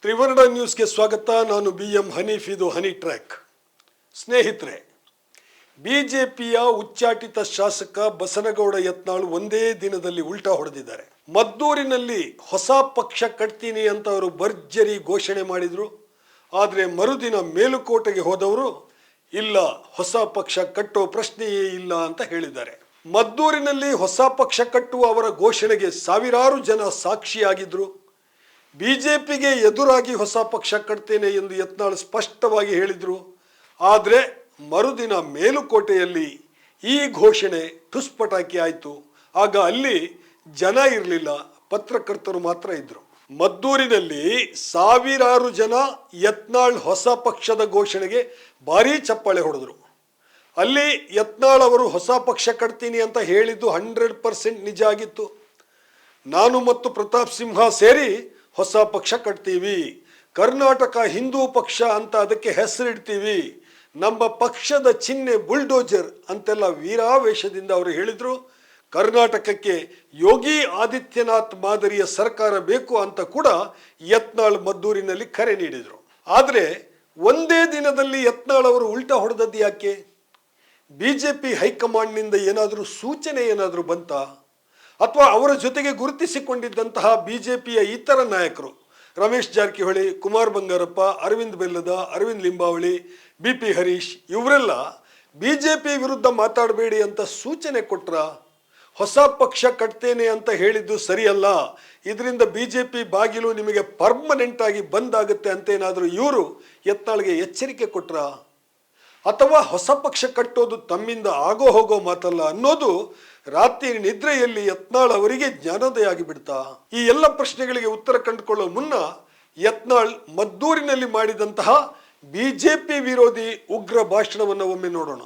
ತ್ರಿವರ್ಣ ನ್ಯೂಸ್ಗೆ ಸ್ವಾಗತ. ನಾನು BM ಹನೀಫ್. ಇದು ಹನಿ ಟ್ರ್ಯಾಕ್. ಸ್ನೇಹಿತರೆ, ಬಿಜೆಪಿಯ ಉಚ್ಚಾಟಿತ ಶಾಸಕ ಬಸನಗೌಡ ಯತ್ನಾಳ್ ಒಂದೇ ದಿನದಲ್ಲಿ ಉಲ್ಟಾ ಹೊಡೆದಿದ್ದಾರೆ. ಮದ್ದೂರಿನಲ್ಲಿ ಹೊಸ ಪಕ್ಷ ಕಟ್ತೀನಿ ಅಂತ ಅವರು ಭರ್ಜರಿ ಘೋಷಣೆ ಮಾಡಿದರು. ಆದರೆ ಮರುದಿನ ಮೇಲುಕೋಟೆಗೆ ಹೋದವರು ಇಲ್ಲ, ಹೊಸ ಪಕ್ಷ ಕಟ್ಟೋ ಪ್ರಶ್ನೆಯೇ ಇಲ್ಲ ಅಂತ ಹೇಳಿದ್ದಾರೆ. ಮದ್ದೂರಿನಲ್ಲಿ ಹೊಸ ಪಕ್ಷ ಕಟ್ಟುವ ಅವರ ಘೋಷಣೆಗೆ ಸಾವಿರಾರು ಜನ ಸಾಕ್ಷಿಯಾಗಿದ್ದರು. ಬಿಜೆಪಿಗೆ ಎದುರಾಗಿ ಹೊಸ ಪಕ್ಷ ಕಟ್ತೇನೆ ಎಂದು ಯತ್ನಾಳ್ ಸ್ಪಷ್ಟವಾಗಿ ಹೇಳಿದರು. ಆದರೆ ಮರುದಿನ ಮೇಲುಕೋಟೆಯಲ್ಲಿ ಈ ಘೋಷಣೆ ಠುಸ್ಪಟಾಕಿ ಆಯಿತು. ಆಗ ಅಲ್ಲಿ ಜನ ಇರಲಿಲ್ಲ, ಪತ್ರಕರ್ತರು ಮಾತ್ರ ಇದ್ದರು. ಮದ್ದೂರಿನಲ್ಲಿ ಸಾವಿರಾರು ಜನ ಯತ್ನಾಳ್ ಹೊಸ ಪಕ್ಷದ ಘೋಷಣೆಗೆ ಭಾರೀ ಚಪ್ಪಾಳೆ ಹೊಡೆದರು. ಅಲ್ಲಿ ಯತ್ನಾಳ್ ಅವರು ಹೊಸ ಪಕ್ಷ ಕಟ್ತೀನಿ ಅಂತ ಹೇಳಿದ್ದು 100% ನಿಜ ಆಗಿತ್ತು. ನಾನು ಮತ್ತು ಪ್ರತಾಪ್ ಸಿಂಹ ಸೇರಿ ಹೊಸ ಪಕ್ಷ ಕಟ್ತೀವಿ, ಕರ್ನಾಟಕ ಹಿಂದೂ ಪಕ್ಷ ಅಂತ ಅದಕ್ಕೆ ಹೆಸರಿಡ್ತೀವಿ, ನಮ್ಮ ಪಕ್ಷದ ಚಿಹ್ನೆ ಬುಲ್ಡೋಜರ್ ಅಂತೆಲ್ಲ ವೀರಾವೇಶದಿಂದ ಅವರು ಹೇಳಿದರು. ಕರ್ನಾಟಕಕ್ಕೆ ಯೋಗಿ ಆದಿತ್ಯನಾಥ್ ಮಾದರಿಯ ಸರ್ಕಾರ ಬೇಕು ಅಂತ ಕೂಡ ಯತ್ನಾಳ್ ಮದ್ದೂರಿನಲ್ಲಿ ಕರೆ ನೀಡಿದರು. ಆದರೆ ಒಂದೇ ದಿನದಲ್ಲಿ ಯತ್ನಾಳ್ ಅವರು ಉಲ್ಟಾ ಹೊಡೆದದ್ದು ಯಾಕೆ? ಬಿಜೆಪಿ ಹೈಕಮಾಂಡ್ನಿಂದ ಏನಾದರೂ ಸೂಚನೆ ಏನಾದರೂ ಬಂತಾ? ಅಥವಾ ಅವರ ಜೊತೆಗೆ ಗುರುತಿಸಿಕೊಂಡಿದ್ದಂತಹ ಬಿಜೆಪಿಯ ಇತರ ನಾಯಕರು ರಮೇಶ್ ಜಾರಕಿಹೊಳಿ, ಕುಮಾರ್ ಬಂಗಾರಪ್ಪ, ಅರವಿಂದ್ ಬೆಲ್ಲದ, ಅರವಿಂದ್ ಲಿಂಬಾವಳಿ, BP ಹರೀಶ್ ಇವರೆಲ್ಲ ಬಿಜೆಪಿ ವಿರುದ್ಧ ಮಾತಾಡಬೇಡಿ ಅಂತ ಸೂಚನೆ ಕೊಟ್ರ? ಹೊಸ ಪಕ್ಷ ಕಟ್ತೇನೆ ಅಂತ ಹೇಳಿದ್ದು ಸರಿಯಲ್ಲ, ಇದರಿಂದ ಬಿಜೆಪಿ ಬಾಗಿಲು ನಿಮಗೆ ಪರ್ಮನೆಂಟ್ ಆಗಿ ಬಂದಾಗುತ್ತೆ ಅಂತ ಏನಾದರೂ ಇವರು ಯತ್ನಾಳ್ಗೆ ಎಚ್ಚರಿಕೆ ಕೊಟ್ರ? ಅಥವಾ ಹೊಸ ಪಕ್ಷ ಕಟ್ಟೋದು ತಮ್ಮಿಂದ ಆಗೋ ಹೋಗೋ ಮಾತಲ್ಲ ಅನ್ನೋದು ರಾತ್ರಿ ನಿದ್ರೆಯಲ್ಲಿ ಯತ್ನಾಳ್ ಅವರಿಗೆ ಜ್ಞಾನೋದಯ ಆಗಿಬಿಡ್ತಾ? ಈ ಎಲ್ಲ ಪ್ರಶ್ನೆಗಳಿಗೆ ಉತ್ತರ ಕಂಡುಕೊಳ್ಳೋ ಮುನ್ನ ಯತ್ನಾಳ್ ಮದ್ದೂರಿನಲ್ಲಿ ಮಾಡಿದಂತಹ ಬಿಜೆಪಿ ವಿರೋಧಿ ಉಗ್ರ ಭಾಷಣವನ್ನು ಒಮ್ಮೆ ನೋಡೋಣ.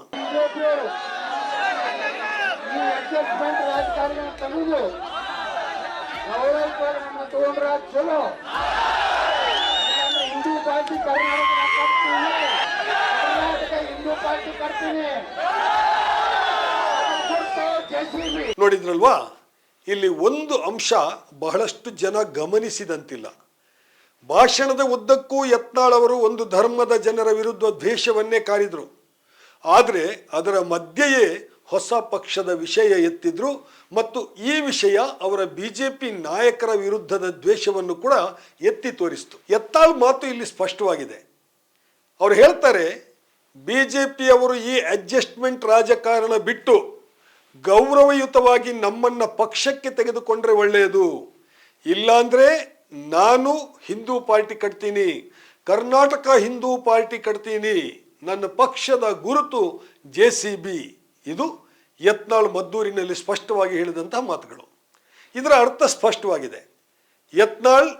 ನೋಡಿದ್ರಲ್ವಾ, ಇಲ್ಲಿ ಒಂದು ಅಂಶ ಬಹಳಷ್ಟು ಜನ ಗಮನಿಸಿದಂತಿಲ್ಲ. ಭಾಷಣದ ಉದ್ದಕ್ಕೂ ಯತ್ನಾಳ್ ಅವರು ಒಂದು ಧರ್ಮದ ಜನರ ವಿರುದ್ಧ ದ್ವೇಷವನ್ನೇ ಕಾರಿದ್ರು. ಆದರೆ ಅದರ ಮಧ್ಯೆಯೇ ಹೊಸ ಪಕ್ಷದ ವಿಷಯ ಎತ್ತಿದ್ರು ಮತ್ತು ಈ ವಿಷಯ ಅವರ ಬಿಜೆಪಿ ನಾಯಕರ ವಿರುದ್ಧದ ದ್ವೇಷವನ್ನು ಕೂಡ ಎತ್ತಿ ತೋರಿಸಿತು. ಯತ್ನಾಳ್ ಮಾತು ಇಲ್ಲಿ ಸ್ಪಷ್ಟವಾಗಿದೆ. ಅವರು ಹೇಳ್ತಾರೆ, ಬಿಜೆಪಿಯವರು ಈ ಅಡ್ಜಸ್ಟ್ಮೆಂಟ್ ರಾಜಕಾರಣ ಬಿಟ್ಟು ಗೌರವಯುತವಾಗಿ ನಮ್ಮನ್ನ ಪಕ್ಷಕ್ಕೆ ತೆಗೆದುಕೊಂಡ್ರೆ ಒಳ್ಳೆಯದು. ಇಲ್ಲಾಂದ್ರೆ ನಾನು ಹಿಂದೂ ಪಾರ್ಟಿ ಕಟ್ತೀನಿ, ಕರ್ನಾಟಕ ಹಿಂದೂ ಪಾರ್ಟಿ ಕಟ್ತೀನಿ, ನನ್ನ ಪಕ್ಷದ ಗುರುತು JCB. ಇದು ಯತ್ನಾಳ್ ಮದ್ದೂರಿನಲ್ಲಿ ಸ್ಪಷ್ಟವಾಗಿ ಹೇಳಿದಂತಹ ಮಾತುಗಳು. ಇದರ ಅರ್ಥ ಸ್ಪಷ್ಟವಾಗಿದೆ. ಯತ್ನಾಳ್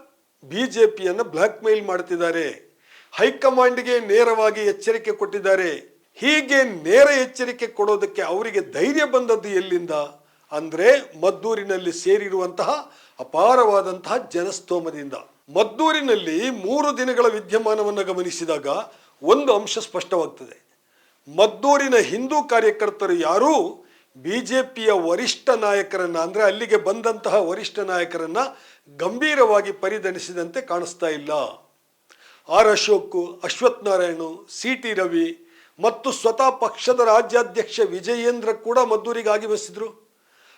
ಬಿಜೆಪಿಯನ್ನು ಬ್ಲ್ಯಾಕ್ ಮೇಲ್ ಮಾಡ್ತಿದ್ದಾರೆ, ಹೈಕಮಾಂಡ್ಗೆ ನೇರವಾಗಿ ಎಚ್ಚರಿಕೆ ಕೊಟ್ಟಿದ್ದಾರೆ. ಹೀಗೆ ನೇರ ಎಚ್ಚರಿಕೆ ಕೊಡೋದಕ್ಕೆ ಅವರಿಗೆ ಧೈರ್ಯ ಬಂದದ್ದು ಎಲ್ಲಿಂದ ಅಂದರೆ ಮದ್ದೂರಿನಲ್ಲಿ ಸೇರಿರುವಂತಹ ಅಪಾರವಾದಂತಹ ಜನಸ್ತೋಮದಿಂದ. ಮದ್ದೂರಿನಲ್ಲಿ 3 ದಿನಗಳ ವಿದ್ಯಮಾನವನ್ನು ಗಮನಿಸಿದಾಗ ಒಂದು ಅಂಶ ಸ್ಪಷ್ಟವಾಗ್ತದೆ. ಮದ್ದೂರಿನ ಹಿಂದೂ ಕಾರ್ಯಕರ್ತರು ಯಾರೂ ಬಿಜೆಪಿಯ ವರಿಷ್ಠ ನಾಯಕರನ್ನ ಅಂದರೆ ಅಲ್ಲಿಗೆ ಬಂದಂತಹ ವರಿಷ್ಠ ನಾಯಕರನ್ನ ಗಂಭೀರವಾಗಿ ಪರಿಗಣಿಸಿದಂತೆ ಕಾಣಿಸ್ತಾ ಇಲ್ಲ. ಆರ್ ಅಶೋಕ್, ಅಶ್ವಥ್ ನಾರಾಯಣ್, CT ರವಿ ಮತ್ತು ಸ್ವತಃ ಪಕ್ಷದ ರಾಜ್ಯಾಧ್ಯಕ್ಷ ವಿಜಯೇಂದ್ರ ಕೂಡ ಮದ್ದೂರಿಗೆ ಆಗಮಿಸಿದ್ರು.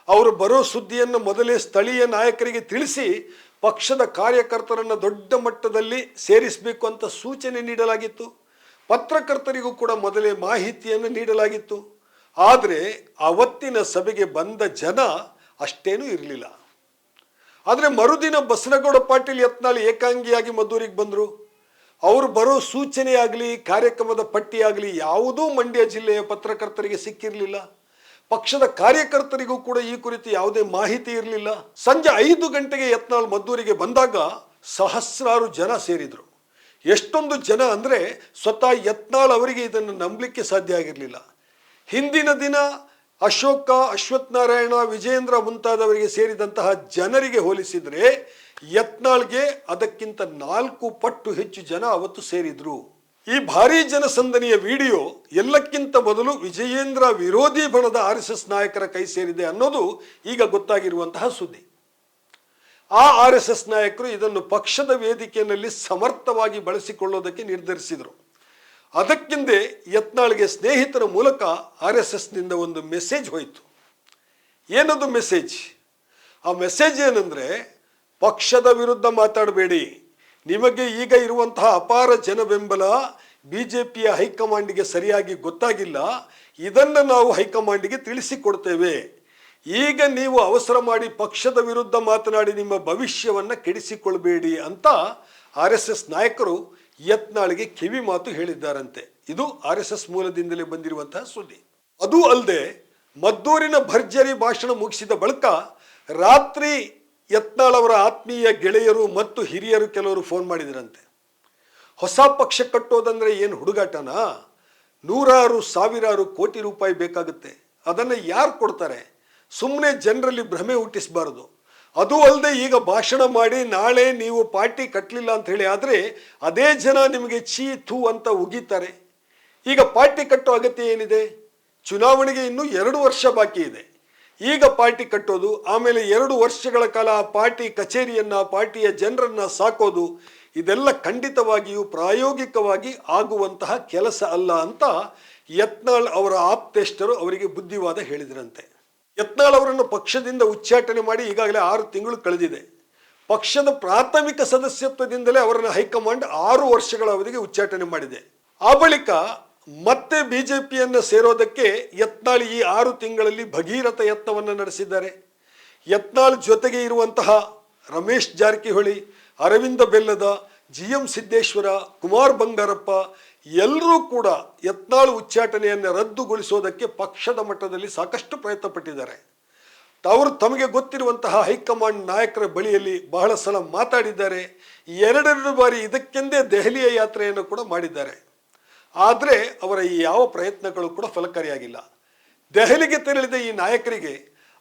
ಅವರು ಬರೋ ಸುದ್ದಿಯನ್ನು ಮೊದಲೇ ಸ್ಥಳೀಯ ನಾಯಕರಿಗೆ ತಿಳಿಸಿ ಪಕ್ಷದ ಕಾರ್ಯಕರ್ತರನ್ನು ದೊಡ್ಡ ಮಟ್ಟದಲ್ಲಿ ಸೇರಿಸಬೇಕು ಅಂತ ಸೂಚನೆ ನೀಡಲಾಗಿತ್ತು. ಪತ್ರಕರ್ತರಿಗೂ ಕೂಡ ಮೊದಲೇ ಮಾಹಿತಿಯನ್ನು ನೀಡಲಾಗಿತ್ತು. ಆದರೆ ಅವತ್ತಿನ ಸಭೆಗೆ ಬಂದ ಜನ ಅಷ್ಟೇನೂ ಇರಲಿಲ್ಲ. ಆದರೆ ಮರುದಿನ ಬಸನಗೌಡ ಪಾಟೀಲ್ ಯತ್ನಾಳ್ ಏಕಾಂಗಿಯಾಗಿ ಮದ್ದೂರಿಗೆ ಬಂದರು. ಅವರು ಬರೋ ಸೂಚನೆ ಆಗಲಿ ಕಾರ್ಯಕ್ರಮದ ಪಟ್ಟಿ ಆಗಲಿ ಯಾವುದೂ ಮಂಡ್ಯ ಜಿಲ್ಲೆಯ ಪತ್ರಕರ್ತರಿಗೆ ಸಿಕ್ಕಿರಲಿಲ್ಲ. ಪಕ್ಷದ ಕಾರ್ಯಕರ್ತರಿಗೂ ಕೂಡ ಈ ಕುರಿತು ಯಾವುದೇ ಮಾಹಿತಿ ಇರಲಿಲ್ಲ. ಸಂಜೆ 5 ಗಂಟೆಗೆ ಯತ್ನಾಳ್ ಮದ್ದೂರಿಗೆ ಬಂದಾಗ ಸಹಸ್ರಾರು ಜನ ಸೇರಿದರು. ಎಷ್ಟೊಂದು ಜನ ಅಂದರೆ ಸ್ವತಃ ಯತ್ನಾಳ್ ಅವರಿಗೆ ಇದನ್ನು ನಂಬಲಿಕ್ಕೆ ಸಾಧ್ಯ ಆಗಿರಲಿಲ್ಲ. ಹಿಂದಿನ ದಿನ ಅಶೋಕ, ಅಶ್ವಥ್ ನಾರಾಯಣ, ವಿಜಯೇಂದ್ರ ಮುಂತಾದವರಿಗೆ ಸೇರಿದಂತಹ ಜನರಿಗೆ ಹೋಲಿಸಿದರೆ ಯತ್ನಾಳ್ಗೆ ಅದಕ್ಕಿಂತ 4 ಪಟ್ಟು ಹೆಚ್ಚು ಜನ ಅವತ್ತು ಸೇರಿದ್ರು. ಈ ಭಾರೀ ಜನಸಂದಣಿಯ ವಿಡಿಯೋ ಎಲ್ಲಕ್ಕಿಂತ ಮೊದಲು ವಿಜಯೇಂದ್ರ ವಿರೋಧಿ ಬಣದ RSS ನಾಯಕರ ಕೈ ಸೇರಿದೆ ಅನ್ನೋದು ಈಗ ಗೊತ್ತಾಗಿರುವಂತಹ ಸುದ್ದಿ. ಆ RSS ನಾಯಕರು ಇದನ್ನು ಪಕ್ಷದ ವೇದಿಕೆಯಲ್ಲಿ ಸಮರ್ಥವಾಗಿ ಬಳಸಿಕೊಳ್ಳೋದಕ್ಕೆ ನಿರ್ಧರಿಸಿದರು. ಅದಕ್ಕಿಂತ ಯತ್ನಾಳ್ಗೆ ಸ್ನೇಹಿತರ ಮೂಲಕ RSSನಿಂದ ಒಂದು ಮೆಸೇಜ್ ಹೋಯಿತು. ಏನದು ಮೆಸೇಜ್? ಆ ಮೆಸೇಜ್ ಏನಂದರೆ, ಪಕ್ಷದ ವಿರುದ್ಧ ಮಾತಾಡಬೇಡಿ, ನಿಮಗೆ ಈಗ ಇರುವಂತಹ ಅಪಾರ ಜನ ಬೆಂಬಲ BJPಯ ಹೈಕಮಾಂಡಿಗೆ ಸರಿಯಾಗಿ ಗೊತ್ತಾಗಿಲ್ಲ, ಇದನ್ನು ನಾವು ಹೈಕಮಾಂಡಿಗೆ ತಿಳಿಸಿಕೊಡ್ತೇವೆ. ಈಗ ನೀವು ಅವಸರ ಮಾಡಿ ಪಕ್ಷದ ವಿರುದ್ಧ ಮಾತನಾಡಿ ನಿಮ್ಮ ಭವಿಷ್ಯವನ್ನು ಕೆಡಿಸಿಕೊಳ್ಬೇಡಿ ಅಂತ RSS ನಾಯಕರು ಯತ್ನಾಳ್ಗೆ ಕಿವಿ ಮಾತು ಹೇಳಿದ್ದಾರಂತೆ. ಇದು RSS ಮೂಲದಿಂದಲೇ ಬಂದಿರುವಂತಹ ಸುದ್ದಿ. ಅದೂ ಅಲ್ಲದೆ ಮದ್ದೂರಿನ ಭರ್ಜರಿ ಭಾಷಣ ಮುಗಿಸಿದ ಬಳಿಕ ರಾತ್ರಿ ಯತ್ನಾಳ್ ಅವರ ಆತ್ಮೀಯ ಗೆಳೆಯರು ಮತ್ತು ಹಿರಿಯರು ಕೆಲವರು ಫೋನ್ ಮಾಡಿದ್ರಂತೆ. ಹೊಸ ಪಕ್ಷ ಕಟ್ಟೋದಂದ್ರೆ ಏನು ಹುಡುಗಾಟನಾ? ನೂರಾರು ಸಾವಿರಾರು ಕೋಟಿ ರೂಪಾಯಿ ಬೇಕಾಗುತ್ತೆ, ಅದನ್ನು ಯಾರು ಕೊಡ್ತಾರೆ? ಸುಮ್ಮನೆ ಜನರಲ್ಲಿ ಭ್ರಮೆ ಹುಟ್ಟಿಸಬಾರದು. ಅದು ಅಲ್ಲದೆ ಈಗ ಭಾಷಣ ಮಾಡಿ ನಾಳೆ ನೀವು ಪಾರ್ಟಿ ಕಟ್ಟಲಿಲ್ಲ ಅಂತ ಹೇಳಿ ಆದರೆ ಅದೇ ಜನ ನಿಮಗೆ ಛೀ ಥೂ ಅಂತ ಉಗಿತಾರೆ. ಈಗ ಪಾರ್ಟಿ ಕಟ್ಟೋ ಅಗತ್ಯ ಏನಿದೆ? ಚುನಾವಣೆಗೆ ಇನ್ನೂ 2 ವರ್ಷ ಬಾಕಿ ಇದೆ. ಈಗ ಪಾರ್ಟಿ ಕಟ್ಟೋದು, ಆಮೇಲೆ 2 ವರ್ಷಗಳ ಕಾಲ ಆ ಪಾರ್ಟಿ ಕಚೇರಿಯನ್ನು, ಪಾರ್ಟಿಯ ಜನರನ್ನು ಸಾಕೋದು, ಇದೆಲ್ಲ ಖಂಡಿತವಾಗಿಯೂ ಪ್ರಾಯೋಗಿಕವಾಗಿ ಆಗುವಂತಹ ಕೆಲಸ ಅಲ್ಲ ಅಂತ ಯತ್ನಾಳ್ ಅವರ ಆಪ್ತೇಷ್ಟರು ಅವರಿಗೆ ಬುದ್ಧಿವಾದ ಹೇಳಿದ್ರಂತೆ. ಯತ್ನಾಳ್ ಅವರನ್ನು ಪಕ್ಷದಿಂದ ಉಚ್ಚಾಟನೆ ಮಾಡಿ ಈಗಾಗಲೇ 6 ತಿಂಗಳು ಕಳೆದಿದೆ. ಪಕ್ಷದ ಪ್ರಾಥಮಿಕ ಸದಸ್ಯತ್ವದಿಂದಲೇ ಅವರನ್ನು ಹೈಕಮಾಂಡ್ 6 ವರ್ಷಗಳ ಅವಧಿಗೆ ಉಚ್ಚಾಟನೆ ಮಾಡಿದೆ. ಆ ಬಳಿಕ ಮತ್ತೆ BJPಯನ್ನು ಸೇರೋದಕ್ಕೆ ಯತ್ನಾಳ್ ಈ 6 ತಿಂಗಳಲ್ಲಿ ಭಗೀರಥ ಯತ್ನವನ್ನು ನಡೆಸಿದ್ದಾರೆ. ಯತ್ನಾಳ್ ಜೊತೆಗೆ ಇರುವಂತಹ ರಮೇಶ್ ಜಾರಕಿಹೊಳಿ, ಅರವಿಂದ ಬೆಲ್ಲದ, GM ಸಿದ್ದೇಶ್ವರ, ಕುಮಾರ್ ಬಂಗಾರಪ್ಪ ಎಲ್ಲರೂ ಕೂಡ ಯತ್ನಾಳ್ ಉಚ್ಚಾಟನೆಯನ್ನು ರದ್ದುಗೊಳಿಸೋದಕ್ಕೆ ಪಕ್ಷದ ಮಟ್ಟದಲ್ಲಿ ಸಾಕಷ್ಟು ಪ್ರಯತ್ನ ಪಟ್ಟಿದ್ದಾರೆ. ಅವರು ತಮಗೆ ಗೊತ್ತಿರುವಂತಹ ಹೈಕಮಾಂಡ್ ನಾಯಕರ ಬಳಿಯಲ್ಲಿ ಬಹಳ ಸಲ ಮಾತಾಡಿದ್ದಾರೆ. 2 ಬಾರಿ ಇದಕ್ಕೆಂದೇ ದೆಹಲಿಯ ಯಾತ್ರೆಯನ್ನು ಕೂಡ ಮಾಡಿದ್ದಾರೆ. ಆದರೆ ಅವರ ಈ ಯಾವ ಪ್ರಯತ್ನಗಳು ಕೂಡ ಫಲಕಾರಿಯಾಗಿಲ್ಲ. ದೆಹಲಿಗೆ ತೆರಳಿದ ಈ ನಾಯಕರಿಗೆ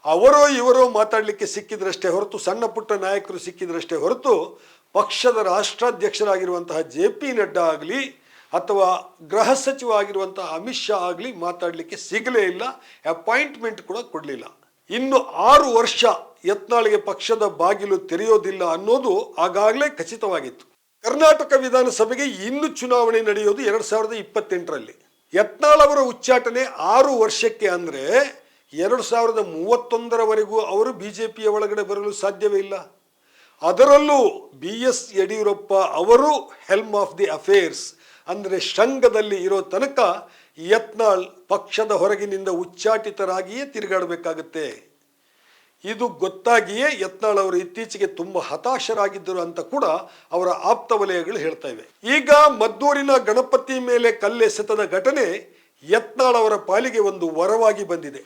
ಅವರೋ ಇವರೋ ಮಾತಾಡಲಿಕ್ಕೆ ಸಿಕ್ಕಿದ್ರಷ್ಟೇ ಹೊರತು, ಸಣ್ಣ ಪುಟ್ಟ ನಾಯಕರು ಸಿಕ್ಕಿದ್ರಷ್ಟೇ ಹೊರತು, ಪಕ್ಷದ ರಾಷ್ಟ್ರಾಧ್ಯಕ್ಷರಾಗಿರುವಂತಹ JP ನಡ್ಡಾ ಆಗಲಿ ಅಥವಾ ಗೃಹ ಸಚಿವ ಆಗಿರುವಂತಹ ಅಮಿತ್ ಶಾ ಆಗಲಿ ಮಾತಾಡಲಿಕ್ಕೆ ಸಿಗಲೇ ಇಲ್ಲ. ಅಪಾಯಿಂಟ್ಮೆಂಟ್ ಕೂಡ ಕೊಡಲಿಲ್ಲ. ಇನ್ನು 6 ವರ್ಷ ಯತ್ನಾಳ್ಗೆ ಪಕ್ಷದ ಬಾಗಿಲು ತೆರೆಯೋದಿಲ್ಲ ಅನ್ನೋದು ಆಗಾಗಲೇ ಖಚಿತವಾಗಿತ್ತು. ಕರ್ನಾಟಕ ವಿಧಾನಸಭೆಗೆ ಇನ್ನು ಚುನಾವಣೆ ನಡೆಯೋದು 2028ರಲ್ಲಿ. ಯತ್ನಾಳ್ ಅವರ ಉಚ್ಚಾಟನೆ 6 ವರ್ಷಕ್ಕೆ ಅಂದರೆ 2031ರವರೆಗೂ ಅವರು BJPಯ ಒಳಗಡೆ ಬರಲು ಸಾಧ್ಯವೇ ಇಲ್ಲ. ಅದರಲ್ಲೂ BS ಯಡಿಯೂರಪ್ಪ ಅವರು ಹೆಲ್ಮ್ ಆಫ್ ದಿ ಅಫೇರ್ಸ್ ಅಂದರೆ ಶೃಂಗದಲ್ಲಿ ಇರೋ ತನಕ ಯತ್ನಾಳ್ ಪಕ್ಷದ ಹೊರಗಿನಿಂದ ಉಚ್ಚಾಟಿತರಾಗಿಯೇ ತಿರುಗಾಡಬೇಕಾಗುತ್ತೆ. ಇದು ಗೊತ್ತಾಗಿಯೇ ಯತ್ನಾಳ್ ಅವರು ಇತ್ತೀಚೆಗೆ ತುಂಬ ಹತಾಶರಾಗಿದ್ದರು ಅಂತ ಕೂಡ ಅವರ ಆಪ್ತ ವಲಯಗಳು ಹೇಳ್ತಾ ಇವೆ. ಈಗ ಮದ್ದೂರಿನ ಗಣಪತಿ ಮೇಲೆ ಕಲ್ಲೆಸೆತದ ಘಟನೆ ಯತ್ನಾಳ್ ಅವರ ಪಾಲಿಗೆ ಒಂದು ವರವಾಗಿ ಬಂದಿದೆ.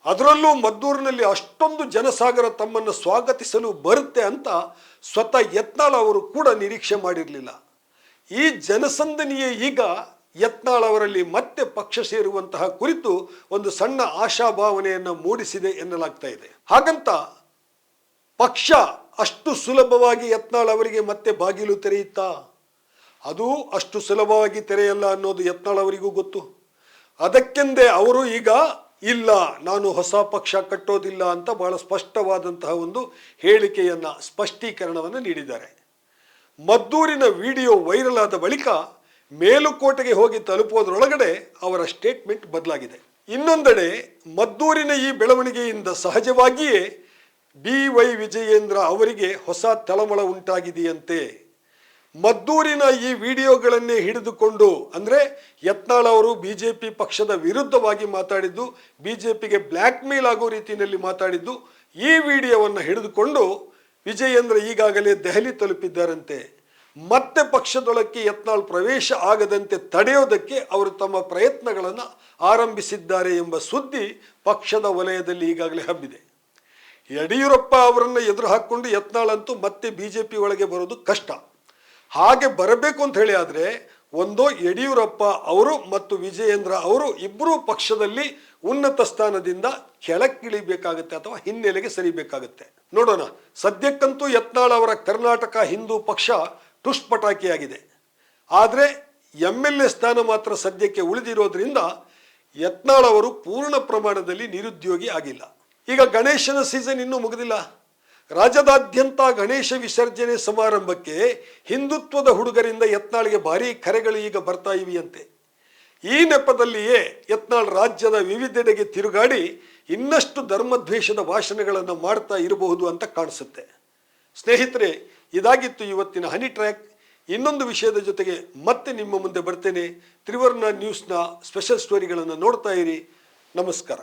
ಅದರಲ್ಲೂ ಮದ್ದೂರಿನಲ್ಲಿ ಅಷ್ಟೊಂದು ಜನಸಾಗರ ತಮ್ಮನ್ನು ಸ್ವಾಗತಿಸಲು ಬರುತ್ತೆ ಅಂತ ಸ್ವತಃ ಯತ್ನಾಳ್ ಅವರು ಕೂಡ ನಿರೀಕ್ಷೆ ಮಾಡಿರಲಿಲ್ಲ. ಈ ಜನಸಂದಣಿಯೇ ಈಗ ಯತ್ನಾಳ್ ಅವರಲ್ಲಿ ಮತ್ತೆ ಪಕ್ಷ ಸೇರುವಂತಹ ಕುರಿತು ಒಂದು ಸಣ್ಣ ಆಶಾಭಾವನೆಯನ್ನು ಮೂಡಿಸಿದೆ ಎನ್ನಲಾಗ್ತಾ ಇದೆ. ಹಾಗಂತ ಪಕ್ಷ ಅಷ್ಟು ಸುಲಭವಾಗಿ ಯತ್ನಾಳ್ ಅವರಿಗೆ ಮತ್ತೆ ಬಾಗಿಲು ತೆರೆಯುತ್ತಾ? ಅದು ಅಷ್ಟು ಸುಲಭವಾಗಿ ತೆರೆಯಲ್ಲ ಅನ್ನೋದು ಯತ್ನಾಳ್ ಅವರಿಗೂ ಗೊತ್ತು. ಅದಕ್ಕೆಂದೇ ಅವರು ಈಗ ಇಲ್ಲ, ನಾನು ಹೊಸ ಪಕ್ಷ ಕಟ್ಟೋದಿಲ್ಲ ಅಂತ ಬಹಳ ಸ್ಪಷ್ಟವಾದಂತಹ ಒಂದು ಹೇಳಿಕೆಯನ್ನು, ಸ್ಪಷ್ಟೀಕರಣವನ್ನು ನೀಡಿದ್ದಾರೆ. ಮದ್ದೂರಿನ ವಿಡಿಯೋ ವೈರಲ್ ಆದ ಬಳಿಕ ಮೇಲುಕೋಟೆಗೆ ಹೋಗಿ ತಲುಪೋದ್ರೊಳಗಡೆ ಅವರ ಸ್ಟೇಟ್ಮೆಂಟ್ ಬದಲಾಗಿದೆ. ಇನ್ನೊಂದೆಡೆ ಮದ್ದೂರಿನ ಈ ಬೆಳವಣಿಗೆಯಿಂದ ಸಹಜವಾಗಿಯೇ BY ವಿಜಯೇಂದ್ರ ಅವರಿಗೆ ಹೊಸ ತಳಮಳ ಉಂಟಾಗಿದೆಯಂತೆ. ಮದ್ದೂರಿನ ಈ ವಿಡಿಯೋಗಳನ್ನೇ ಹಿಡಿದುಕೊಂಡು, ಅಂದರೆ ಯತ್ನಾಳ್ ಅವರು BJP ಪಕ್ಷದ ವಿರುದ್ಧವಾಗಿ ಮಾತಾಡಿದ್ದು, BJPಗೆ ಬ್ಲ್ಯಾಕ್ ಮೇಲ್ ಆಗೋ ರೀತಿಯಲ್ಲಿ ಮಾತಾಡಿದ್ದು, ಈ ವಿಡಿಯೋವನ್ನು ಹಿಡಿದುಕೊಂಡು ವಿಜಯೇಂದ್ರ ಈಗಾಗಲೇ ದೆಹಲಿ ತಲುಪಿದ್ದಾರಂತೆ. ಮತ್ತೆ ಪಕ್ಷದೊಳಕ್ಕೆ ಯತ್ನಾಳ್ ಪ್ರವೇಶ ಆಗದಂತೆ ತಡೆಯೋದಕ್ಕೆ ಅವರು ತಮ್ಮ ಪ್ರಯತ್ನಗಳನ್ನು ಆರಂಭಿಸಿದ್ದಾರೆ ಎಂಬ ಸುದ್ದಿ ಪಕ್ಷದ ವಲಯದಲ್ಲಿ ಈಗಾಗಲೇ ಹಬ್ಬಿದೆ. ಯಡಿಯೂರಪ್ಪ ಅವರನ್ನು ಎದುರು ಹಾಕ್ಕೊಂಡು ಯತ್ನಾಳ್ ಅಂತೂ ಮತ್ತೆ BJP ಒಳಗೆ ಬರೋದು ಕಷ್ಟ. ಹಾಗೆ ಬರಬೇಕು ಅಂತ ಹೇಳಿ ಆದರೆ ಒಂದೋ ಯಡಿಯೂರಪ್ಪ ಅವರು ಮತ್ತು ವಿಜಯೇಂದ್ರ ಅವರು ಇಬ್ಬರೂ ಪಕ್ಷದಲ್ಲಿ ಉನ್ನತ ಸ್ಥಾನದಿಂದ ಕೆಳಕ್ಕಿಳಿಬೇಕಾಗುತ್ತೆ ಅಥವಾ ಹಿನ್ನೆಲೆಗೆ ಸರಿಬೇಕಾಗುತ್ತೆ. ನೋಡೋಣ. ಸದ್ಯಕ್ಕಂತೂ ಯತ್ನಾಳ್ ಅವರ ಕರ್ನಾಟಕ ಹಿಂದೂ ಪಕ್ಷ ಟುಸ್ ಪಟಾಕಿಯಾಗಿದೆ. ಆದರೆ MLA ಸ್ಥಾನ ಮಾತ್ರ ಸದ್ಯಕ್ಕೆ ಉಳಿದಿರೋದ್ರಿಂದ ಯತ್ನಾಳ್ ಅವರು ಪೂರ್ಣ ಪ್ರಮಾಣದಲ್ಲಿ ನಿರುದ್ಯೋಗಿ ಆಗಿಲ್ಲ. ಈಗ ಗಣೇಶನ ಸೀಸನ್ ಇನ್ನೂ ಮುಗಿದಿಲ್ಲ. ರಾಜ್ಯದಾದ್ಯಂತ ಗಣೇಶ ವಿಸರ್ಜನೆ ಸಮಾರಂಭಕ್ಕೆ ಹಿಂದುತ್ವದ ಹುಡುಗರಿಂದ ಯತ್ನಾಳ್ಗೆ ಭಾರೀ ಕರೆಗಳು ಈಗ ಬರ್ತಾ ಇವೆಯಂತೆ. ಈ ನೆಪದಲ್ಲಿಯೇ ಯತ್ನಾಳ್ ರಾಜ್ಯದ ವಿವಿಧೆಡೆಗೆ ತಿರುಗಾಡಿ ಇನ್ನಷ್ಟು ಧರ್ಮದ್ವೇಷದ ಭಾಷಣಗಳನ್ನು ಮಾಡ್ತಾ ಇರಬಹುದು ಅಂತ ಕಾಣಿಸುತ್ತೆ. ಸ್ನೇಹಿತರೆ, ಇದಾಗಿತ್ತು ಇವತ್ತಿನ ಹನಿ ಟ್ರ್ಯಾಕ್. ಇನ್ನೊಂದು ವಿಷಯದ ಜೊತೆಗೆ ಮತ್ತೆ ನಿಮ್ಮ ಮುಂದೆ ಬರ್ತೇನೆ. ತ್ರಿವರ್ಣ ನ್ಯೂಸ್ನ ಸ್ಪೆಷಲ್ ಸ್ಟೋರಿಗಳನ್ನು ನೋಡ್ತಾ ಇರಿ. ನಮಸ್ಕಾರ.